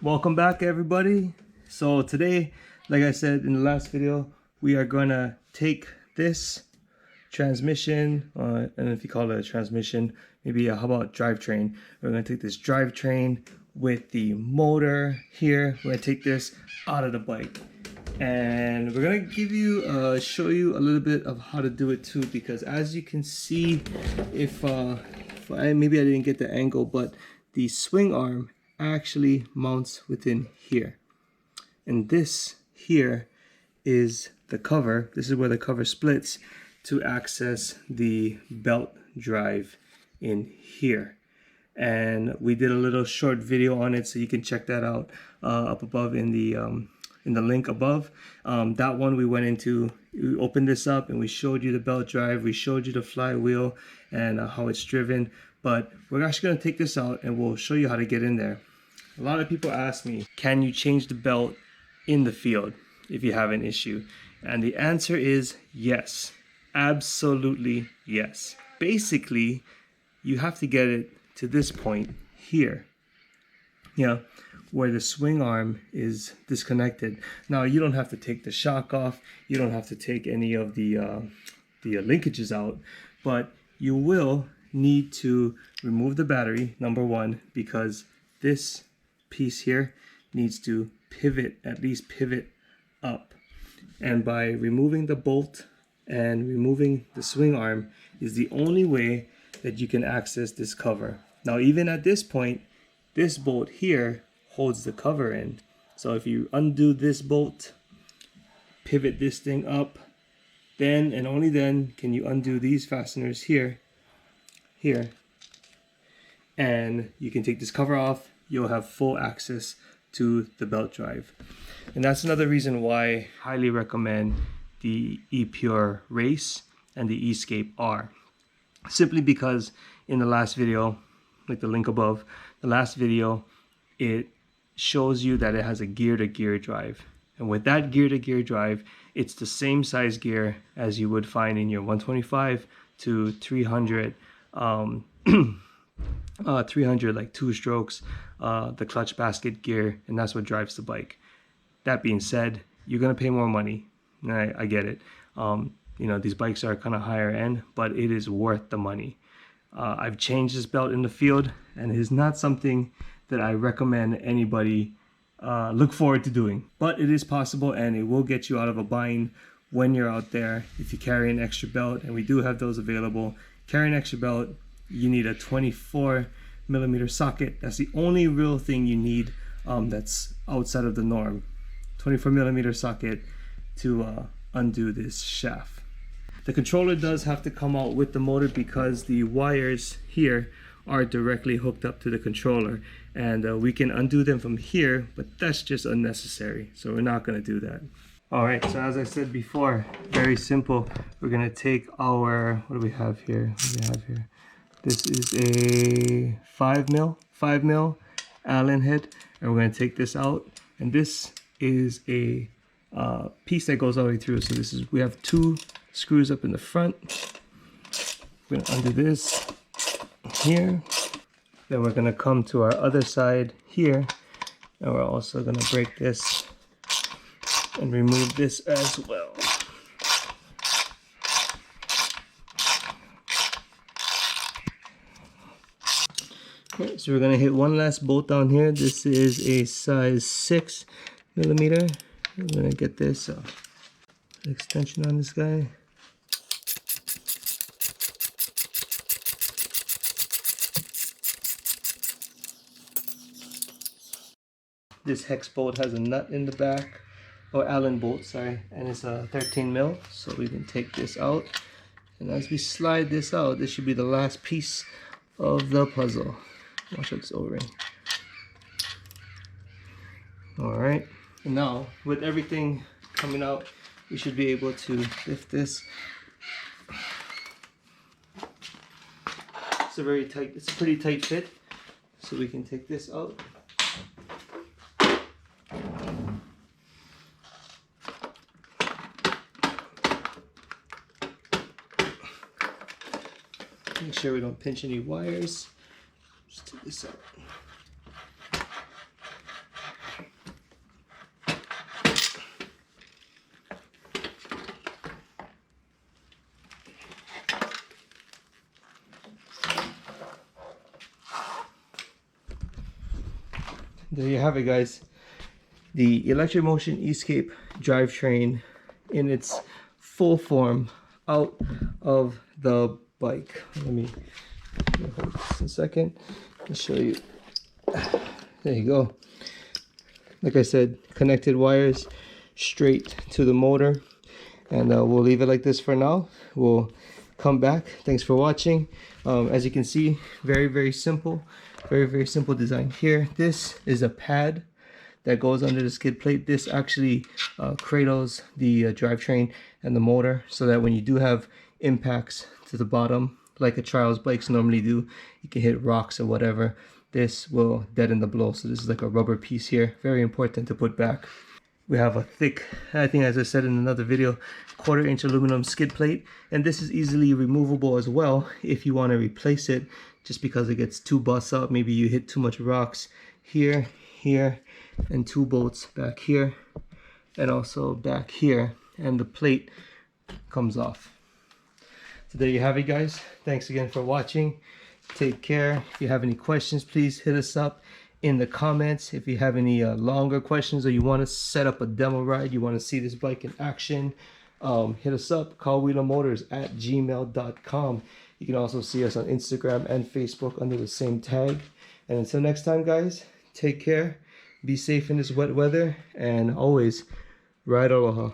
Welcome back, everybody. So today, like I said in the last video, we are gonna take this transmission, and if you call it a transmission, maybe how about drivetrain? We're gonna take this drivetrain with the motor here. We're gonna take this out of the bike, and we're gonna give you, show you a little bit of how to do it too. Because as you can see, if maybe I didn't get the angle, but the swing arm actually mounts within here, and this here is the cover. This is where the cover splits to access the belt drive in here, and we did a little short video on it, so you can check that out up above in the link above. That one we went into, we opened this up and we showed you the belt drive, we showed you the flywheel and how it's driven. But we're actually going to take this out and we'll show you how to get in there. A lot of people ask me, can you change the belt in the field if you have an issue? And the answer is yes. Absolutely yes. Basically, you have to get it to this point here, where the swing arm is disconnected. Now, you don't have to take the shock off. You don't have to take any of the linkages out, but you will need to remove the battery, number one, because this piece here needs to pivot, at least pivot up. And by removing the bolt and removing the swing arm is the only way that you can access this cover. Now, even at this point, this bolt here holds the cover in. So if you undo this bolt, pivot this thing up, then and only then can you undo these fasteners here, and you can take this cover off. You'll have full access to the belt drive. And that's another reason why I highly recommend the ePure Race and the eScape R. Simply because in the last video, like the link above, the last video, it shows you that it has a gear-to-gear drive. And with that gear-to-gear drive, it's the same size gear as you would find in your 125 to 300 300 like 2 strokes, the clutch basket gear, and that's what drives the bike. That being said, you're gonna pay more money. I get it. These bikes are kind of higher end, but it is worth the money. I've changed this belt in the field, and it is not something that I recommend anybody look forward to doing. But it is possible, and it will get you out of a bind when you're out there if you carry an extra belt, and we do have those available. Carry an extra belt, you need a 24mm socket. That's the only real thing you need that's outside of the norm. 24mm socket to undo this shaft. The controller does have to come out with the motor because the wires here are directly hooked up to the controller, and we can undo them from here, but that's just unnecessary, so we're not going to do that. All right, so as I said before, very simple. We're going to take our, what do we have here? This is a 5mm Allen head, and we're going to take this out, and this is a piece that goes all the way through. So we have 2 screws up in the front. We're going to undo this here, then we're going to come to our other side here, and we're also going to break this and remove this as well. Okay, so we're going to hit one last bolt down here. This is a size 6mm. I'm going to get this extension on this guy. This hex bolt has a nut in the back, or Allen bolt, sorry, and it's a 13mm, so we can take this out. And as we slide this out, this should be the last piece of the puzzle. Watch out this O-ring. Alright, and now with everything coming out, we should be able to lift this. It's a pretty tight fit, so we can take this out. Make sure we don't pinch any wires. Just take this out. there you have it, guys. The electric motion Escape drivetrain in its full form out of the bike. Let me hold this a second and show you. There you go. Like I said, connected wires straight to the motor, and we'll leave it like this for now. We'll come back. Thanks for watching. As you can see, very simple, very simple design here. This is a pad that goes under the skid plate. This actually cradles the drivetrain and the motor, so that when you do have impacts to the bottom, like a child's bikes normally do, you can hit rocks or whatever, this will deaden the blow. So this is like a rubber piece here, very important to put back. We have a thick, I think as I said in another video, 1/4 inch aluminum skid plate, and this is easily removable as well if you want to replace it, just because it gets too bust up. Maybe you hit too much rocks here, and 2 bolts back here and also back here, and the plate comes off. So there you have it, guys. Thanks again for watching. Take care. If you have any questions, please hit us up in the comments. If you have any longer questions, or you want to set up a demo ride, you want to see this bike in action, hit us up, carwheelermotors@gmail.com. You can also see us on Instagram and Facebook under the same tag. And until next time, guys, take care, be safe in this wet weather, and always ride aloha.